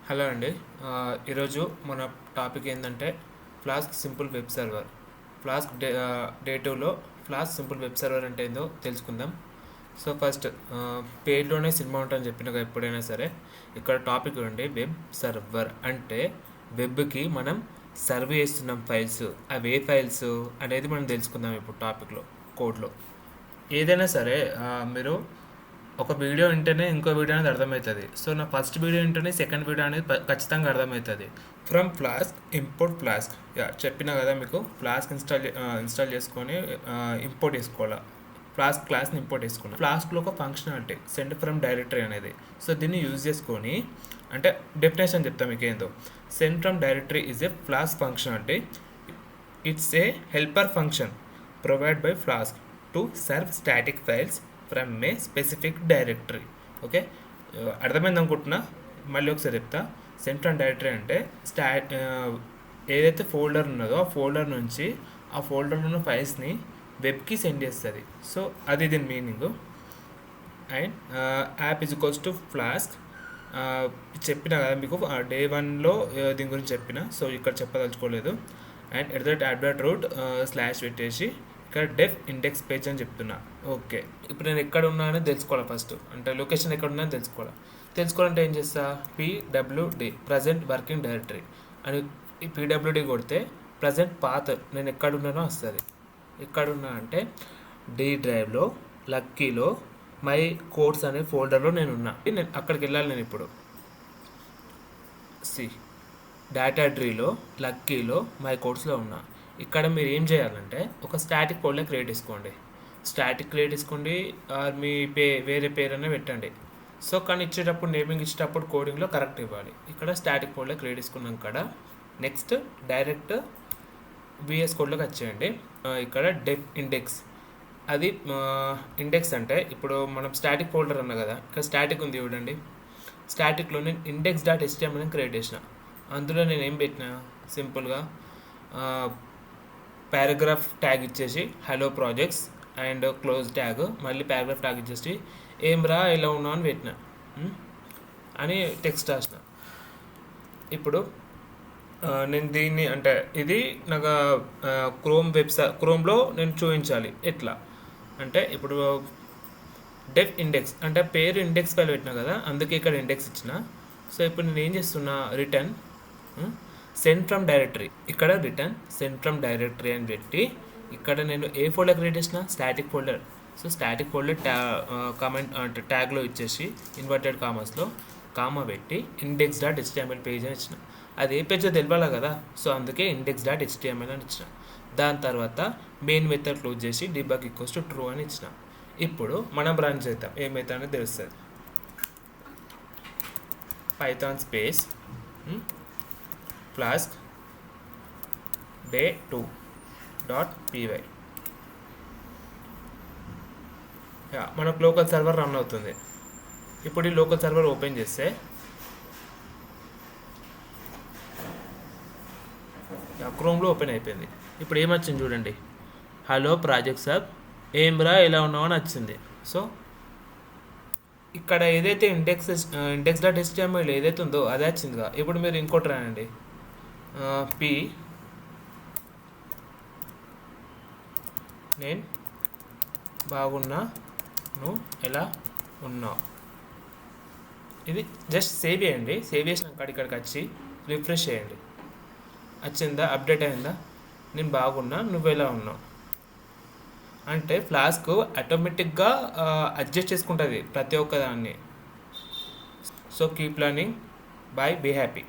Hello అండి. ఈరోజు మన టాపిక్ ఏంటంటే flask simple web server. Flask day 2లో ఫ్లాస్క్ సింపుల్ వెబ్ సర్వర్ అంటే ఏందో తెలుసుకుందాం. సో ఫస్ట్ పేజ్లోనే సినిమా ఉంటుందని చెప్పినగా ఎప్పుడైనా సరే ఇక్కడ టాపిక్ చూడండి. వెబ్ సర్వర్ అంటే వెబ్కి మనం సర్వ్ చేస్తున్నాం ఫైల్స్. అవి ఏ ఫైల్స్ అనేది మనం తెలుసుకుందాం ఇప్పుడు టాపిక్లో, కోడ్లో. ఏదైనా సరే మీరు ఒక వీడియో వింటేనే ఇంకో వీడియో అనేది అర్థమవుతుంది. సో నా ఫస్ట్ వీడియో వింటేనే సెకండ్ వీడియో అనేది ఖచ్చితంగా అర్థమవుతుంది. From flask import flask. చెప్పినా కదా మీకు, ఫ్లాస్క్ ఇన్స్టాల్ చేసుకొని ఇంపోర్ట్ చేసుకోవాలి. ఫ్లాస్క్ క్లాస్ని ఇంపోర్ట్ చేసుకున్నాం. ఫ్లాస్క్లో ఒక ఫంక్షనాలిటీ సెండ్ ఫ్రమ్ డైరెక్టరీ అనేది. సో దీన్ని యూజ్ చేసుకొని, అంటే డెఫినేషన్ చెప్తాం మీకు ఏందో. Send from directory is a flask functionality. It's a helper function provide by flask to serve static files from A specific directory. Okay, అర్థమైంది అనుకుంటున్నా. మళ్ళీ ఒకసారి చెప్తా. సెండ్ ఫ్రమ్ డైరెక్టరీ అంటే ఏదైతే ఫోల్డర్ ఉన్నదో ఆ ఫోల్డర్ నుంచి ఆ ఫోల్డర్లో ఉన్న ఫైల్స్ని వెబ్కి సెండ్ చేస్తుంది. సో అది దీని meaning. And app is equals to flask. చెప్పిన కదా మీకు డే 1లో దీని గురించి చెప్పిన. సో ఇక్కడ చెప్పదలుచుకోలేదు. అండ్ @rooట్ స్లాష్ పెట్టేసి ఇక్కడ డెఫ్ ఇండెక్స్ పేజ్ అని చెప్తున్నా. ఓకే, ఇప్పుడు నేను ఎక్కడ ఉన్నానో తెలుసుకోవాలి ఫస్ట్. అంటే లొకేషన్ ఎక్కడ ఉన్నానో తెలుసుకోవాలంటే ఏం చేస్తా, pwd ప్రజెంట్ వర్కింగ్ డైరెక్టరీ అని pwd కొడితే ప్రజెంట్ పాత్ నేను ఎక్కడున్నానో వస్తుంది. ఎక్కడున్నా అంటే డి డ్రైవ్లో, లక్కీలో, మై కోడ్స్ అనే ఫోల్డర్లో నేను అక్కడికి వెళ్ళాలి. నేను ఇప్పుడు డేటా ట్రీలో, లక్కీలో, మై కోడ్స్లో ఉన్నా. ఇక్కడ మీరు ఏం చేయాలంటే ఒక స్టాటిక్ ఫోల్డర్ క్రియేట్ చేసుకోండి. మీ వేరే పేరైనా పెట్టండి. సో కానీ ఇచ్చేటప్పుడు, నేమింగ్ ఇచ్చేటప్పుడు కోడింగ్లో కరెక్ట్ ఇవ్వాలి. ఇక్కడ స్టాటిక్ ఫోల్డర్ క్రియేట్ చేసుకున్నాం. నెక్స్ట్ డైరెక్ట్ విఎస్ కోడ్లోకి వచ్చేయండి. ఇక్కడ డెఫ్ ఇండెక్స్, అది ఇండెక్స్ అంటే ఇప్పుడు మనం స్టాటిక్ ఫోల్డర్ అన్నా కదా, ఇక్కడ స్టాటిక్ ఉంది చూడండి. స్టాటిక్లో నేను index.html అని క్రియేట్ చేసిన. అందులో నేను ఏం పెట్టినా, సింపుల్గా పారాగ్రాఫ్ ట్యాగ్ ఇచ్చేసి hello projects and close tag, మళ్ళీ పారాగ్రాఫ్ ట్యాగ్ ఇచ్చేసి ఏం రా ఇలా ఉన్నావు అని పెట్టిన అని టెక్స్ట్ రాసిన. ఇప్పుడు నేను దీన్ని, అంటే ఇది నాకు క్రోమ్లో నేను చూపించాలి. ఎట్లా అంటే ఇప్పుడు డెఫ్ ఇండెక్స్ అంటే పేరు ఇండెక్స్ ఫైల్ పెట్టినా కదా, అందుకే ఇక్కడ ఇండెక్స్ ఇచ్చిన. సో ఇప్పుడు నేను ఏం చేస్తున్నా, రిటర్న్ సెండ్ ఫ్రమ్ డైరెక్టరీ. ఇక్కడ రిటర్న్ సెండ్ ఫ్రమ్ డైరెక్టరీ అని పెట్టి, ఇక్కడ నేను ఏ ఫోల్డర్ క్రియేట్ చేసిన, static folder. So static folder comment అంటే ట్యాగ్లో ఇచ్చేసి ఇన్వర్టెడ్ కామర్స్లో కామా పెట్టి index.html పేజ్ అని ఇచ్చిన. అది ఏ పేజో తెలియాలి కదా, సో అందుకే index.html అని ఇచ్చిన. దాని తర్వాత మెయిన్ మెథడ్ క్లోజ్ చేసి debug ఈక్వల్స్ టు ట్రూ అని ఇచ్చిన. ఇప్పుడు మనం రన్ చేద్దాం, ఏమైతే అనేది తెలుస్తుంది. Python space flask day 2.py. మనకు లోకల్ సర్వర్ రన్ అవుతుంది. ఇప్పుడు ఈ లోకల్ సర్వర్ ఓపెన్ చేస్తే క్రోమ్లో ఓపెన్ అయిపోయింది. ఇప్పుడు ఏమొచ్చింది చూడండి, హలో ప్రాజెక్ట్ సబ్ ఏం రా ఎలా ఉన్నావు అని వచ్చింది. సో ఇక్కడ ఏదైతే index.html ఏదైతే ఉందో అదే వచ్చిందిగా. ఇప్పుడు మీరు ఇంకోటి రానండి, నేను బాగున్నా, నువ్వు ఎలా ఉన్నావు. ఇది జస్ట్ సేవ్ చేయండి. సేవ్ చేసినాక ఇక్కడికి వచ్చి రిఫ్రెష్ చేయండి. వచ్చిందా, అప్డేట్ అయిందా, నేను బాగున్నా నువ్వు ఎలా ఉన్నావు అంటే ఫ్లాస్క్ ఆటోమేటిక్గా అడ్జస్ట్ చేసుకుంటుంది ప్రతి ఒక్క దాన్ని. So keep learning, bye, be happy.